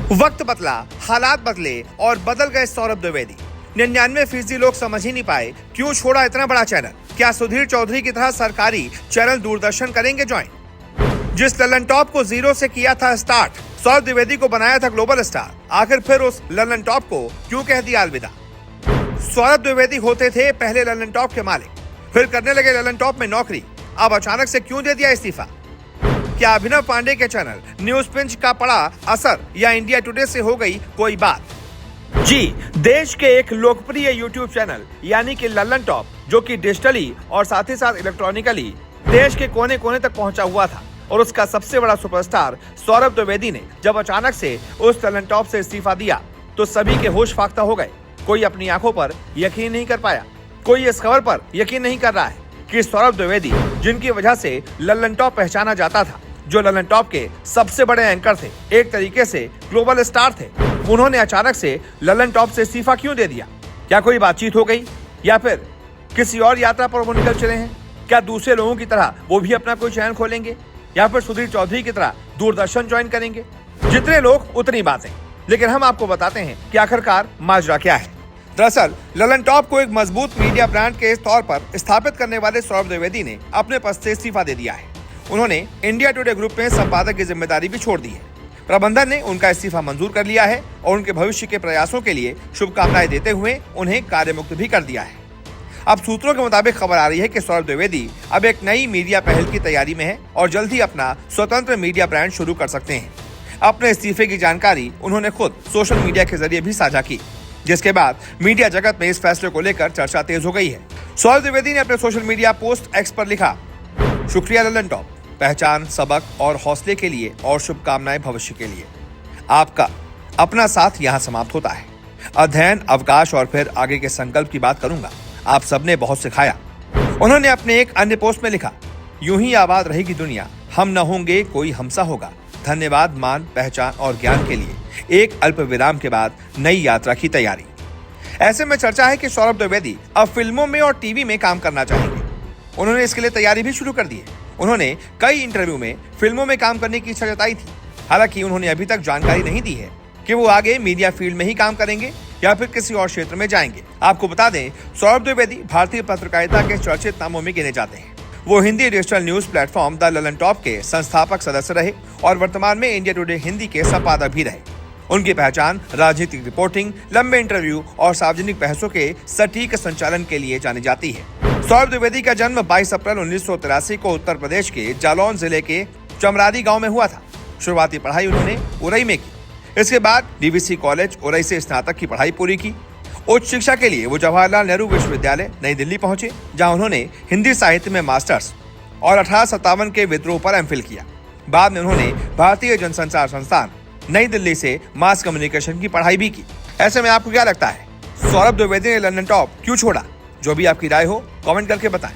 वक्त बदला, हालात बदले और बदल गए सौरभ द्विवेदी। 99% लोग समझ ही नहीं पाए क्यों छोड़ा इतना बड़ा चैनल। क्या सुधीर चौधरी की तरह सरकारी चैनल दूरदर्शन करेंगे ज्वाइन? जिस ललन टॉप को जीरो से किया था स्टार्ट, सौरभ द्विवेदी को बनाया था ग्लोबल स्टार, आखिर फिर उस ललन टॉप को क्यों कह दिया अलविदा? सौरभ द्विवेदी होते थे पहले ललन टॉप के मालिक, फिर करने लगे ललन टॉप में नौकरी, अब अचानक से क्यों दे दिया इस्तीफा? क्या अभिनव पांडे के चैनल न्यूज पिंच का पड़ा असर या इंडिया टुडे से हो गई कोई बात? जी, देश के एक लोकप्रिय यूट्यूब चैनल यानी कि ललन टॉप, जो कि डिजिटली और साथ ही साथ इलेक्ट्रॉनिकली देश के कोने कोने तक पहुंचा हुआ था, और उसका सबसे बड़ा सुपरस्टार सौरभ द्विवेदी ने जब अचानक से उस ललन टॉप से इस्तीफा दिया तो सभी के होश फाख्ता हो गए। कोई अपनी आंखों पर यकीन नहीं कर पाया, कोई इस खबर पर यकीन नहीं कर रहा है कि सौरभ द्विवेदी, जिनकी वजह से ललन टॉप पहचाना जाता था, जो ललन टॉप के सबसे बड़े एंकर थे, एक तरीके से ग्लोबल स्टार थे, उन्होंने अचानक से ललन टॉप से इस्तीफा क्यों दे दिया? क्या कोई बातचीत हो गई या फिर किसी और यात्रा पर वो निकल चले हैं? क्या दूसरे लोगों की तरह वो भी अपना कोई चैनल खोलेंगे या फिर सुधीर चौधरी की तरह दूरदर्शन ज्वाइन करेंगे? जितने लोग उतनी बातें, लेकिन हम आपको बताते हैं कि आखिरकार माजरा क्या है। दरअसल ललन टॉप को एक मजबूत मीडिया ब्रांड के तौर पर स्थापित करने वाले सौरभ द्विवेदी ने अपने पद से इस्तीफा दे दिया है। उन्होंने इंडिया टुडे ग्रुप में संपादक की जिम्मेदारी भी छोड़ दी है। प्रबंधन ने उनका इस्तीफा मंजूर कर लिया है और उनके भविष्य के प्रयासों के लिए शुभकामनाएं देते हुए उन्हें कार्यमुक्त भी कर दिया है। अब सूत्रों के मुताबिक खबर आ रही है कि सौरभ द्विवेदी अब एक नई मीडिया पहल की तैयारी में है और जल्द ही अपना स्वतंत्र मीडिया ब्रांड शुरू कर सकते हैं। अपने इस्तीफे की जानकारी उन्होंने खुद सोशल मीडिया के जरिए भी साझा की, जिसके बाद मीडिया जगत में इस फैसले को लेकर चर्चा तेज हो गई है। सौरभ द्विवेदी ने अपने सोशल मीडिया पोस्ट एक्स पर लिखा, शुक्रिया ललन टॉप, पहचान, सबक और हौसले के लिए और शुभकामनाएं भविष्य के लिए। आपका अपना साथ यहाँ समाप्त होता है। अध्ययन, अवकाश और फिर आगे के संकल्प की बात करूंगा। आप सबने बहुत सिखाया। उन्होंने अपने एक अन्य पोस्ट में लिखा, यूं ही आबाद रहेगी दुनिया, हम न होंगे कोई हमसा होगा। धन्यवाद मान, पहचान और ज्ञान के लिए। एक अल्प विराम के बाद नई यात्रा की तैयारी। ऐसे में चर्चा है कि सौरभ द्विवेदी अब फिल्मों में और टीवी में काम करना चाहेंगे। उन्होंने इसके लिए तैयारी भी शुरू कर दी है। उन्होंने कई इंटरव्यू में फिल्मों में काम करने की इच्छा जताई थी। हालांकि उन्होंने अभी तक जानकारी नहीं दी है कि वो आगे मीडिया फील्ड में ही काम करेंगे या फिर किसी और क्षेत्र में जाएंगे। आपको बता दें, सौरभ द्विवेदी भारतीय पत्रकारिता के चर्चित नामों में गिने जाते हैं। वो Hindi digital news platform the Lalan top के संस्थापक सदस्य रहे और वर्तमान में इंडिया टुडे हिंदी के संपादक भी रहे। उनकी पहचान राजनीतिक रिपोर्टिंग, लंबे इंटरव्यू और सार्वजनिक बहसों के सटीक संचालन के लिए जानी जाती है। सौरभ द्विवेदी का जन्म 22 अप्रैल 1983 को उत्तर प्रदेश के जालौन जिले के चमरादी गांव में हुआ था। शुरुआती पढ़ाई उन्होंने उरई में की। इसके बाद डीवीसी कॉलेज उरई से स्नातक की पढ़ाई पूरी की। उच्च शिक्षा के लिए वो जवाहरलाल नेहरू विश्वविद्यालय नई दिल्ली पहुंचे, जहां उन्होंने हिंदी साहित्य में मास्टर्स और 1857 के विद्रोह पर एमफिल किया। बाद में उन्होंने भारतीय जनसंचार संस्थान नई दिल्ली से मास कम्युनिकेशन की पढ़ाई भी की। ऐसे में आपको क्या लगता है, सौरभ द्विवेदी ने ललन टॉप क्यों छोड़ा? जो भी आपकी राय हो कमेंट करके बताएं।